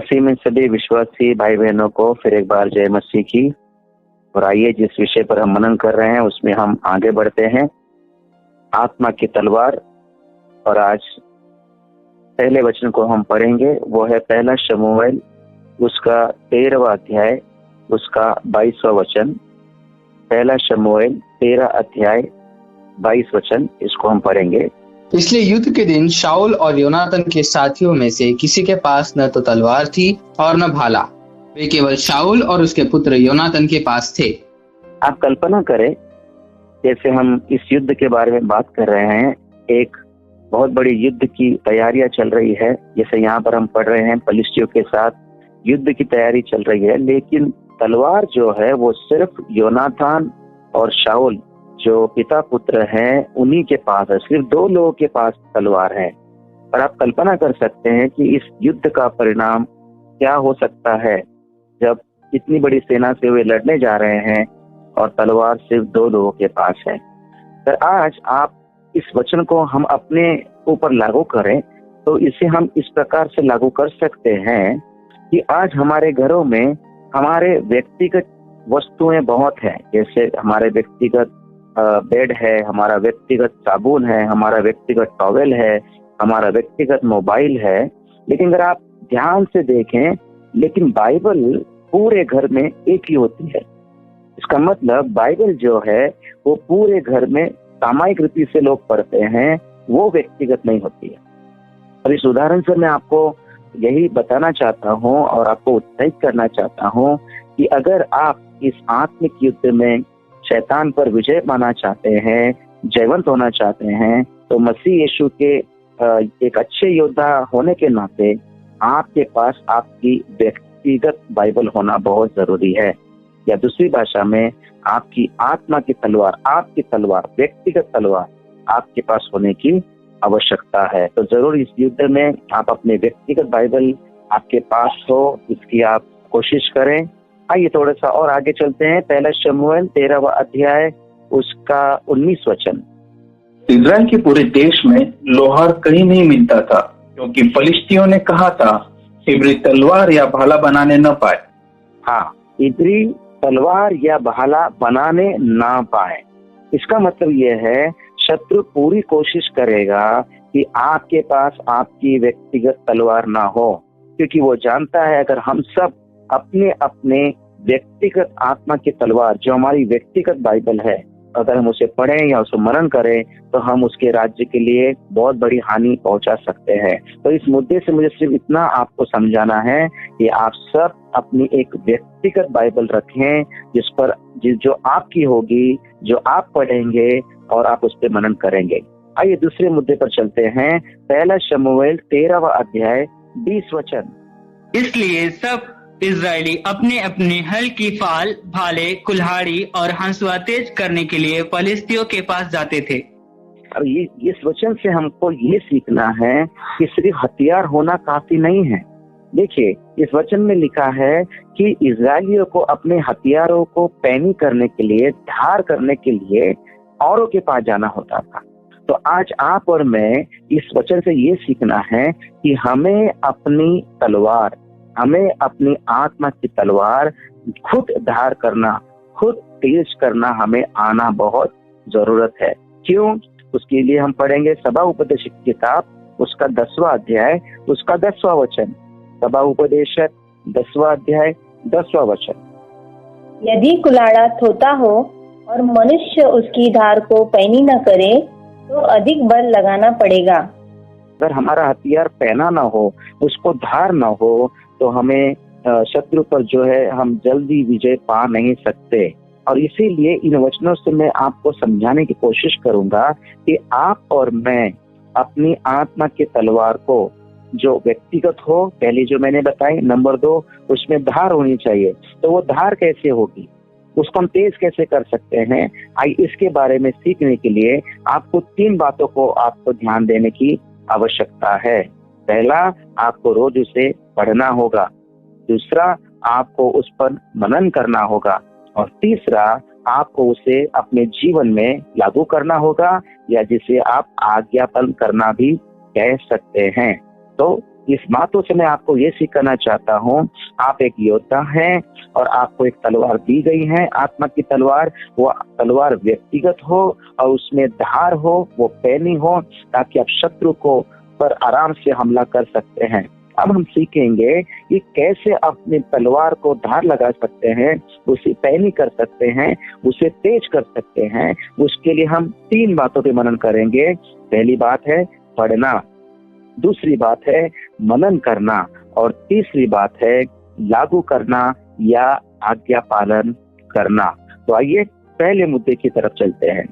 मसीह में सभी विश्वासी भाई बहनों को फिर एक बार जय मसीह की। और आइए जिस विषय पर हम मनन कर रहे हैं उसमें हम आगे बढ़ते हैं, आत्मा की तलवार। और आज पहले वचन को हम पढ़ेंगे, वो है पहला शमूएल उसका 13वां अध्याय उसका 22वां वचन। पहला शमूएल 13 अध्याय 22 वचन, इसको हम पढ़ेंगे। इसलिए युद्ध के दिन शाऊल और योनातान के साथियों में से किसी के पास न तो तलवार थी और न भाला, वे केवल शाऊल और उसके पुत्र योनातान के पास थे। आप कल्पना करें, जैसे हम इस युद्ध के बारे में बात कर रहे हैं, एक बहुत बड़ी युद्ध की तैयारियां चल रही है। जैसे यहाँ पर हम पढ़ रहे हैं, फलिस्तियों के साथ युद्ध की तैयारी चल रही है, लेकिन तलवार जो है वो सिर्फ योनातान और शाऊल जो पिता पुत्र हैं उन्हीं के पास है। सिर्फ 2 लोगों के पास तलवार है। और आप कल्पना कर सकते हैं कि इस युद्ध का परिणाम क्या हो सकता है जब इतनी बड़ी सेना से वे लड़ने जा रहे हैं और तलवार सिर्फ 2 लोगों के पास है। पर आज आप इस वचन को हम अपने ऊपर लागू करें तो इसे हम इस प्रकार से लागू कर सकते हैं कि आज हमारे घरों में हमारे व्यक्तिगत वस्तुएं बहुत हैं। जैसे हमारे व्यक्तिगत बेड है, हमारा व्यक्तिगत साबुन है, हमारा व्यक्तिगत टॉवेल है, हमारा व्यक्तिगत मोबाइल है। लेकिन अगर आप ध्यान से देखें, लेकिन बाइबल पूरे घर में एक ही होती है। इसका मतलब बाइबल जो है वो पूरे घर में सामूहिक रीति से लोग पढ़ते हैं, वो व्यक्तिगत नहीं होती है। और इस उदाहरण से मैं आपको यही बताना चाहता हूँ और आपको उत्साहित करना चाहता हूँ कि अगर आप इस आत्मिक युद्ध में शैतान पर विजय पाना चाहते हैं, जयवंत होना चाहते हैं, तो मसीह यीशु के एक अच्छे योद्धा होने के नाते आपके पास आपकी व्यक्तिगत बाइबल होना बहुत जरूरी है। या दूसरी भाषा में आपकी आत्मा की तलवार, आपकी तलवार, व्यक्तिगत तलवार आपके पास होने की आवश्यकता है। तो जरूर इस युद्ध में आप अपने व्यक्तिगत बाइबल आपके पास हो, इसकी आप कोशिश करें। आइए थोड़ा सा और आगे चलते हैं। पहला शमूएल 13वां अध्याय उसका 19 वचन। इजराइल के पूरे देश में लोहार कहीं नहीं मिलता था, क्योंकि फलिस्तियों ने कहा था इब्री तलवार या भाला बनाने न पाए। हाँ, इब्री तलवार या भाला बनाने ना पाए। इसका मतलब यह है, शत्रु पूरी कोशिश करेगा कि आपके पास आपकी व्यक्तिगत तलवार ना हो, क्योंकि वो जानता है अगर हम सब अपने अपने व्यक्तिगत आत्मा की तलवार, जो हमारी व्यक्तिगत बाइबल है, अगर हम उसे पढ़ें या उसे मनन करें तो हम उसके राज्य के लिए बहुत बड़ी हानि पहुंचा सकते हैं। तो इस मुद्दे से मुझे सिर्फ इतना आपको समझाना है कि आप सब अपनी एक व्यक्तिगत बाइबल रखें, जो आपकी होगी, जो आप पढ़ेंगे और आप उस पर मनन करेंगे। आइए दूसरे मुद्दे पर चलते हैं। पहला शमूएल 13वां अध्याय 20 वचन। इसलिए सब इजरायली अपने अपने हल की फाल, भाले, कुल्हाड़ी और हंसुआ तेज करने के लिए फलिस्तियों के पास जाते थे। और इस वचन से हमको ये सीखना है कि सिर्फ हथियार होना काफी नहीं है। देखिए, इस वचन में लिखा है कि इजरायलियों को अपने हथियारों को पैनी करने के लिए, धार करने के लिए औरों के पास जाना होता था। तो आज आप और मैं इस वचन से ये सीखना है कि हमें अपनी तलवार, हमें अपनी आत्मा की तलवार खुद धार करना, खुद तेज करना हमें आना बहुत जरूरत है। क्यों? उसके लिए हम पढ़ेंगे सभा उपदेश की किताब उसका 10वां अध्याय उसका 10वां वचन। सभा उपदेशक 10वां अध्याय 10वां वचन। यदि कुल्हाड़ा थोथा हो और मनुष्य उसकी धार को पैनी न करे तो अधिक बल लगाना पड़ेगा। अगर हमारा हथियार पैना ना हो, उसको धार ना हो, तो हमें शत्रु पर जो है हम जल्दी विजय पा नहीं सकते। और इसीलिए इन वचनों से मैं आपको समझाने की कोशिश करूंगा कि आप और मैं अपनी आत्मा की तलवार को, जो व्यक्तिगत हो, पहले जो मैंने बताई, नंबर 2 उसमें धार होनी चाहिए। तो वो धार कैसे होगी, उसको हम तेज कैसे कर सकते हैं, इसके बारे में सीखने के लिए आपको 3 बातों को आपको ध्यान देने की आवश्यकता है। पहला, आपको रोज उसे पढ़ना होगा। दूसरा, आपको उस पर मनन करना होगा। और तीसरा, आपको उसे अपने जीवन में लागू करना होगा, या जिसे आप आज्ञापन करना भी कह सकते हैं। तो इस बातों से मैं आपको ये सिखाना चाहता हूँ, आप एक योद्धा हैं और आपको एक तलवार दी गई है, आत्मा की तलवार। वो तलवार व्यक्तिगत हो और उसमें धार हो, वो पैनी हो, ताकि आप शत्रु को पर आराम से हमला कर सकते हैं। अब हम सीखेंगे कि कैसे अपनी तलवार को धार लगा सकते हैं, उसे पैनी कर सकते हैं, उसे तेज कर सकते हैं। उसके लिए हम 3 बातों पे मनन करेंगे। पहली बात है पढ़ना, दूसरी बात है मनन करना, और तीसरी बात है लागू करना या आज्ञा पालन करना। तो आइए पहले मुद्दे की तरफ चलते हैं।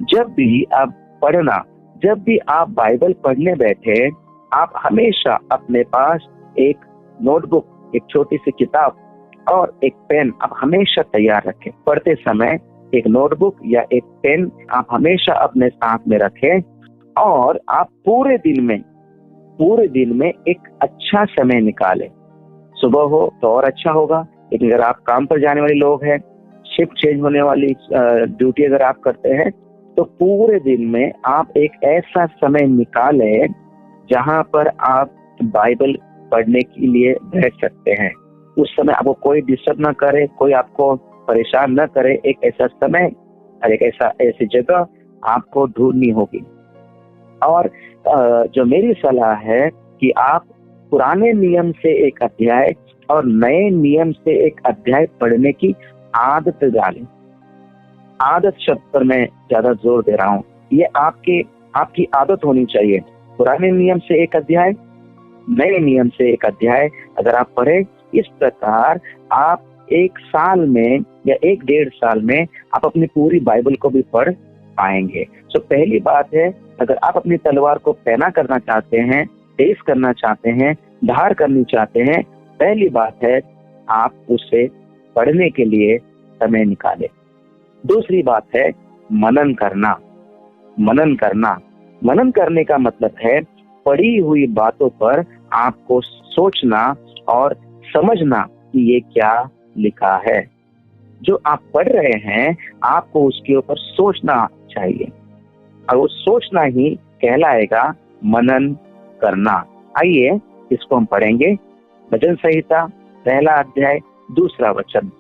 जब भी आप पढ़ना, जब भी आप बाइबल पढ़ने बैठे, आप हमेशा अपने पास एक नोटबुक, एक छोटी सी किताब और एक पेन आप हमेशा तैयार रखें। पढ़ते समय एक नोटबुक या एक पेन आप हमेशा अपने साथ में रखें, और आप पूरे दिन में एक अच्छा समय निकालें। सुबह हो तो और अच्छा होगा, लेकिन अगर आप काम पर जाने वाले लोग हैं, शिफ्ट चेंज होने वाली ड्यूटी अगर आप करते हैं, तो पूरे दिन में आप एक ऐसा समय निकालें जहां पर आप बाइबल पढ़ने के लिए बैठ सकते हैं। उस समय आपको कोई डिस्टर्ब ना करे, कोई आपको परेशान ना करे। एक ऐसा समय और एक ऐसी जगह आपको ढूंढनी होगी। और जो मेरी सलाह है कि आप पुराने नियम से एक अध्याय और नए नियम से एक अध्याय पढ़ने की आदत डालें। आदत शब्द पर मैं ज्यादा जोर दे रहा हूँ। ये आपकी आदत होनी चाहिए। पुराने नियम से एक अध्याय, नए नियम से एक अध्याय अगर आप पढ़े, इस प्रकार आप 1 साल में या 1-1.5 साल में आप अपनी पूरी बाइबल को भी पढ़ पाएंगे। तो पहली बात है, अगर आप अपनी तलवार को पैना करना चाहते हैं, तेज करना चाहते हैं, धार करनी चाहते हैं, पहली बात है आप उसे पढ़ने के लिए समय निकालें। दूसरी बात है मनन करना। मनन करने का मतलब है पढ़ी हुई बातों पर आपको सोचना और समझना कि ये क्या लिखा है। जो आप पढ़ रहे हैं आपको उसके ऊपर सोचना चाहिए, और वो सोचना ही कहलाएगा मनन करना। आइए इसको हम पढ़ेंगे। भजन संहिता 1 अध्याय 2 वचन।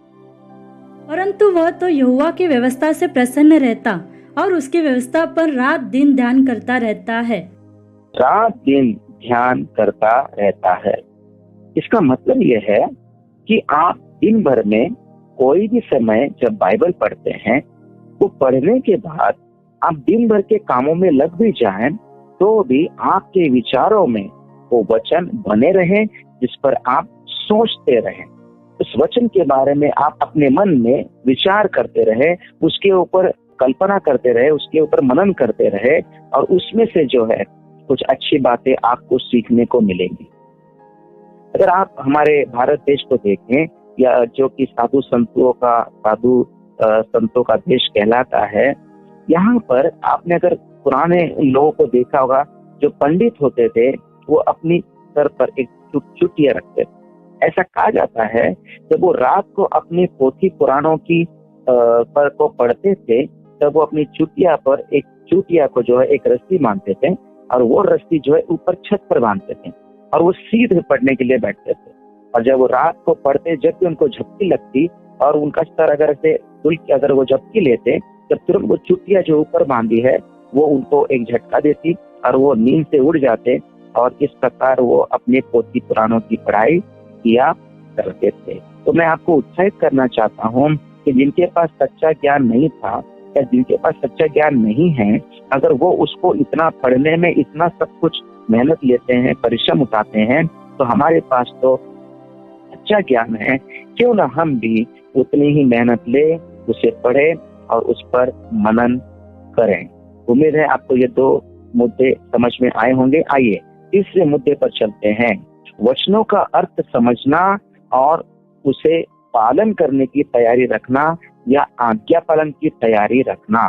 परंतु वह तो यहोवा की व्यवस्था से प्रसन्न रहता और उसकी व्यवस्था पर रात दिन ध्यान करता रहता है। रात दिन ध्यान करता रहता है। इसका मतलब यह है कि आप दिन भर में कोई भी समय जब बाइबल पढ़ते हैं, वो पढ़ने के बाद आप दिन भर के कामों में लग भी जाएं, तो भी आपके विचारों में वो वचन बने रहें जिस पर आप सोचते रहें। उस वचन के बारे में आप अपने मन में विचार करते रहे, उसके ऊपर कल्पना करते रहे, उसके ऊपर मनन करते रहे, और उसमें से जो है कुछ अच्छी बातें आपको सीखने को मिलेंगी। अगर आप हमारे भारत देश को देखें, या जो कि साधु संतों का देश कहलाता है, यहाँ पर आपने अगर पुराने लोगों को देखा होगा, जो पंडित होते थे वो अपनी सर पर एक चुटिया रखते थे। ऐसा कहा जाता है जब वो रात को अपनी पोथी पुराणों की पर को पढ़ते थे, तब वो अपनी चुटिया को जो है एक रस्सी बांधते थे, और वो रस्सी जो है ऊपर छत पर बांधते थे, और वो सीधे पढ़ने के लिए बैठते थे। और जब वो रात को पढ़ते, जब भी उनको झपकी लगती और उनका सर अगर वो झपकी लेते, जब तुरंत वो चुटिया जो ऊपर बांधी है वो उनको एक झटका देती और वो नींद से उड़ जाते, और इस प्रकार वो अपने पोथी पुराणों की पढ़ाई किया करते थे। तो मैं आपको उत्साहित करना चाहता हूँ कि जिनके पास सच्चा ज्ञान नहीं था या जिनके पास सच्चा ज्ञान नहीं है, अगर वो उसको इतना पढ़ने में इतना सब कुछ मेहनत लेते हैं, परिश्रम उठाते हैं, तो हमारे पास तो अच्छा ज्ञान है। क्यों ना हम भी उतनी ही मेहनत ले, उसे पढ़े और उस पर मनन करें। उम्मीद है आपको ये 2 मुद्दे समझ में आए होंगे। आइए तीसरे मुद्दे पर चलते हैं। वचनों का अर्थ समझना और उसे पालन करने की तैयारी रखना या आज्ञा पालन की तैयारी रखना।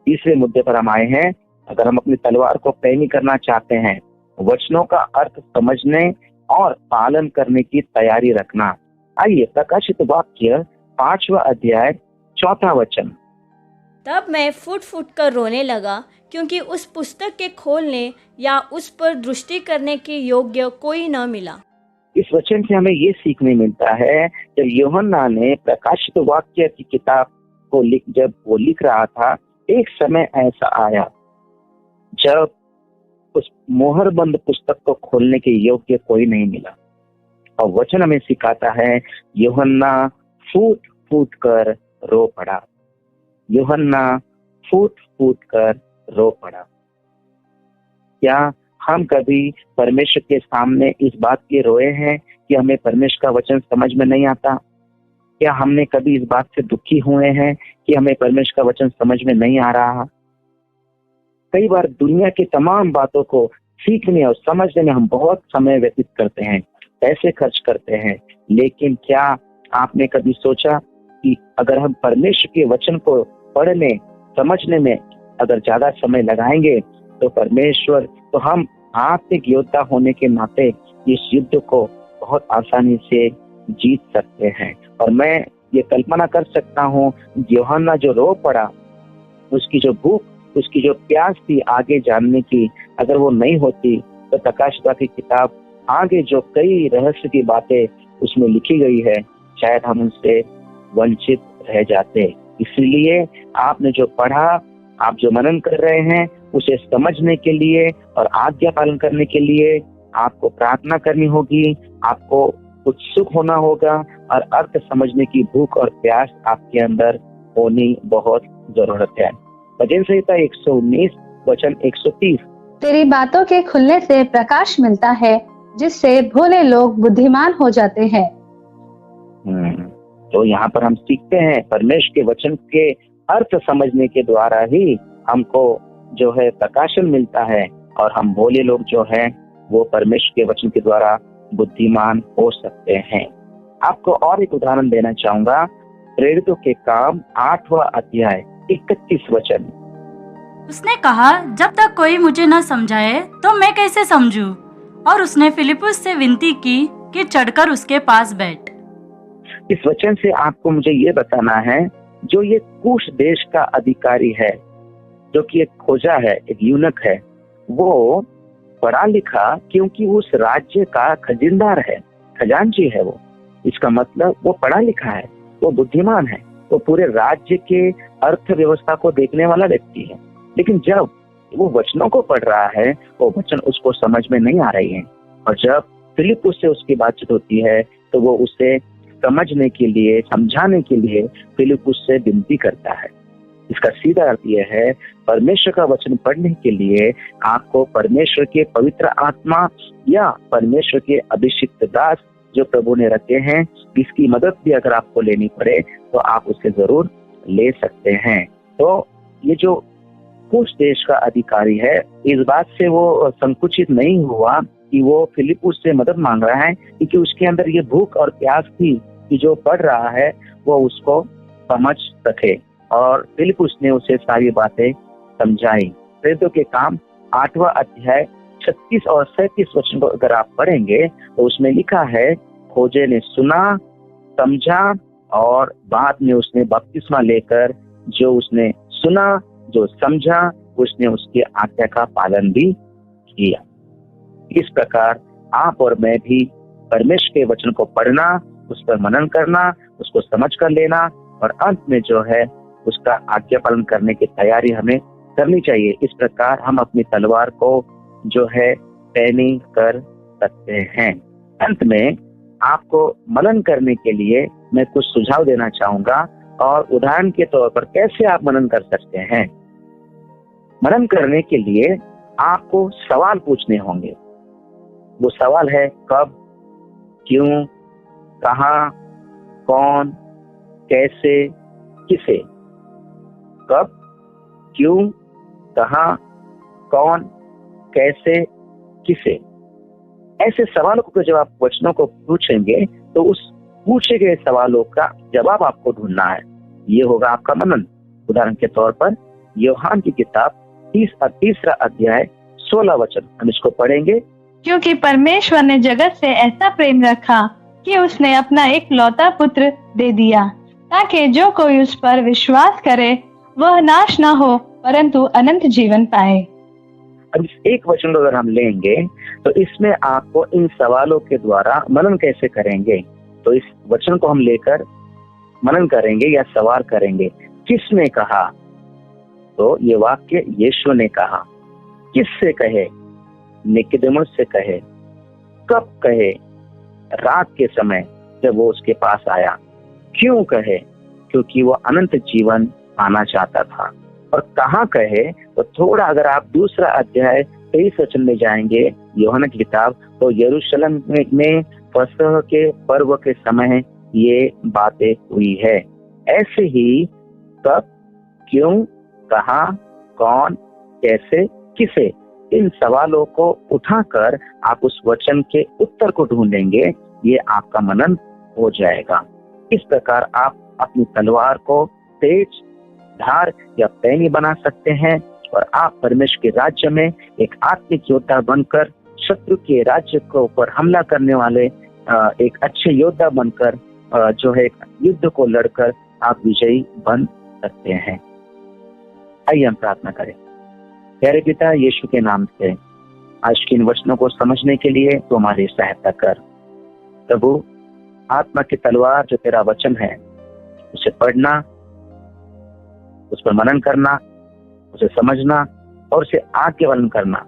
तीसरे मुद्दे पर हम आए हैं। अगर हम अपनी तलवार को पैनी करना चाहते हैं, वचनों का अर्थ समझने और पालन करने की तैयारी रखना। आइए प्रकाशित वाक्य 5वां अध्याय 4 वचन। तब मैं फुट फुट कर रोने लगा क्योंकि उस पुस्तक के खोलने या उस पर दृष्टि करने के योग्य कोई न मिला। इस वचन से हमें ये सीखने मिलता है, जब यूहन्ना ने प्रकाशित वाक्य की किताब को जब वो लिख रहा था, एक समय ऐसा आया जब उस मोहरबंद पुस्तक को खोलने के योग्य कोई नहीं मिला। और वचन हमें सिखाता है, यूहन्ना फूट फूट कर रो पड़ा। यूहन्ना फूट फूट कर रो पड़ा। क्या हम कभी परमेश्वर के सामने इस बात के रोए हैं कि हमें परमेश्वर का वचन समझ में नहीं आता? क्या हमने कभी इस बात से दुखी हुए हैं कि हमें परमेश्वर का वचन समझ में नहीं आ रहा? कई बार दुनिया की तमाम बातों को सीखने और समझने में हम बहुत समय व्यतीत करते हैं, पैसे खर्च करते हैं, लेकिन क्या आपने कभी सोचा कि अगर हम परमेश्वर के वचन को पढ़ने समझने में अगर ज्यादा समय लगाएंगे तो परमेश्वर, तो हम आत्मिक योद्धा होने के नाते इस युद्ध को बहुत आसानी से जीत सकते हैं। और मैं ये कल्पना कर सकता हूँ, यूहन्ना जो रो पड़ा, उसकी जो भूख, उसकी जो प्यास थी आगे जानने की, अगर वो नहीं होती तो प्रकाशित की किताब आगे जो कई रहस्य की बातें उसमें लिखी गई है, शायद हम उनसे वंचित रह जाते। इसलिए आपने जो पढ़ा, आप जो मनन कर रहे हैं, उसे समझने के लिए और आज्ञा पालन करने के लिए आपको प्रार्थना करनी होगी, आपको उत्सुक होना होगा और अर्थ समझने की भूख और प्यास आपके अंदर होनी बहुत जरूरत है। भजन संहिता 119 वचन 130। तेरी बातों के खुलने से प्रकाश मिलता है, जिससे भोले लोग बुद्धिमान हो जाते हैं। तो यहाँ पर हम सीखते हैं परमेश्वर के वचन के अर्थ समझने के द्वारा ही हमको जो है प्रकाशन मिलता है, और हम भोले लोग जो हैं वो परमेश्वर के वचन के द्वारा बुद्धिमान हो सकते हैं। आपको और एक उदाहरण देना चाहूंगा, प्रेरितों के काम 8वां अध्याय 31 वचन। उसने कहा, जब तक कोई मुझे न समझाए तो मैं कैसे समझूं? और उसने फिलिपुस से विनती की कि चढ़कर उसके पास बैठ। इस वचन से आपको मुझे ये बताना है, जो ये कुश देश का अधिकारी है, जो कि एक खोजा है, एक यूनक है, वो पढ़ा लिखा क्योंकि उस राज्य का खजिनदार है, खजांची है वो। इसका मतलब वो पढ़ा लिखा है, वो बुद्धिमान है, वो पूरे राज्य के अर्थव्यवस्था को देखने वाला व्यक्ति है। लेकिन जब वो वचनों को पढ़ रहा है, वो वचन उसको समझ में नहीं आ रही है, और जब फिलिपुस से उसकी बातचीत होती है तो वो उसे समझने के लिए, समझाने के लिए फिलिपुस से विनती करता है। इसका सीधा अर्थ यह है, परमेश्वर का वचन पढ़ने के लिए आपको परमेश्वर के पवित्र आत्मा या परमेश्वर के अभिषिक्त दास जो प्रभु ने रखे हैं, इसकी मदद भी अगर आपको लेनी पड़े तो आप उससे जरूर ले सकते हैं। तो ये जो कुश देश का अधिकारी है, इस बात से वो संकुचित नहीं हुआ कि वो फिलिपुस से मदद मांग रहा है, क्योंकि उसके अंदर ये भूख और प्यास थी कि जो पढ़ रहा है वो उसको समझ सके, और फिलिपुस ने उसे सारी बातें समझाई। प्रेरितों के काम 8वां अध्याय 36 और 37 वचन को अगर आप पढ़ेंगे तो उसमें लिखा है, खोजे ने सुना, समझा, और बाद में उसने बपतिस्मा लेकर जो उसने सुना, जो समझा, उसने उसकी आज्ञा का पालन भी किया। इस प्रकार आप और मैं भी परमेश्वर के वचन को पढ़ना, उस पर मनन करना, उसको समझ कर लेना, और अंत में जो है उसका आज्ञा पालन करने की तैयारी हमें करनी चाहिए। इस प्रकार हम अपनी तलवार को जो है पैनी कर सकते हैं। अंत में आपको मनन करने के लिए मैं कुछ सुझाव देना चाहूंगा, और उदाहरण के तौर पर कैसे आप मनन कर सकते हैं। मनन करने के लिए आपको सवाल पूछने होंगे। वो सवाल है कब, क्यों, कहाँ, कौन, कैसे, किसे। कब, क्यों, कहाँ, कौन, कैसे, किसे। ऐसे सवालों को जब आप वचनों को पूछेंगे तो उस पूछे गए सवालों का जवाब आपको ढूंढना है। ये होगा आपका मनन। उदाहरण के तौर पर यूहन्ना की किताब 30 अध्याय 16 वचन, हम इसको पढ़ेंगे। क्योंकि परमेश्वर ने जगत से ऐसा प्रेम रखा कि उसने अपना एक लौता पुत्र दे दिया, ताकि जो कोई उस पर विश्वास करे वह नाश न हो परंतु अनंत जीवन पाए। अब इस एक वचन को अगर हम लेंगे तो इसमें आपको इन सवालों के द्वारा मनन कैसे करेंगे, तो इस वचन को हम लेकर मनन करेंगे या सवाल करेंगे। किसने कहा? तो ये वाक्य यीशु ने कहा। किससे कहे? निकोदेमुस से कहे। कब कहे? रात के समय जब वो उसके पास आया। क्यों कहे? क्योंकि वो अनंत जीवन पाना चाहता था। और कहाँ कहे? तो थोड़ा अगर आप दूसरा अध्याय 23 वचन में जाएंगे यूहन्ना की किताब, तो यरूशलेम में फसह के पर्व के समय ये बातें हुई है। ऐसे ही कब, क्यों, कहाँ, कौन, कैसे, किसे, इन सवालों को उठाकर आप उस वचन के उत्तर को ढूंढेंगे, ये आपका मनन हो जाएगा। इस प्रकार आप अपनी तलवार को तेज, धार या पैनी बना सकते हैं और आप परमेश्वर के राज्य में एक आत्मिक योद्धा बनकर शत्रु के राज्य के ऊपर हमला करने वाले एक अच्छे योद्धा बनकर जो है युद्ध को लड़कर आप विजयी बन सकते हैं। आइए हम प्रार्थना करें। प्यारे पिता, यीशु के नाम से आज के इन वचनों को समझने के लिए तो हमारी सहायता कर। प्रभु, आत्मा की तलवार जो तेरा वचन है उसे पढ़ना, उस पर मनन करना, उसे समझना और उसे आगे पालन करना,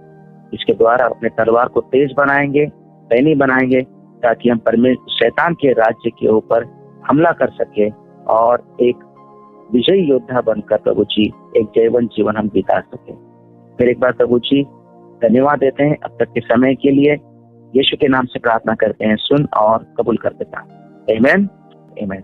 इसके द्वारा अपने तलवार को तेज बनाएंगे, पैनी बनाएंगे, ताकि हम परमेश्वर शैतान के राज्य के ऊपर हमला कर सके और एक विजयी योद्धा बनकर प्रभु जी एक जयवंत जीवन हम बिता सके। फिर एक बार प्रभु जी धन्यवाद देते हैं अब तक के समय के लिए। यीशु के नाम से प्रार्थना करते हैं, सुन और कबूल कर देता। आमीन, आमीन।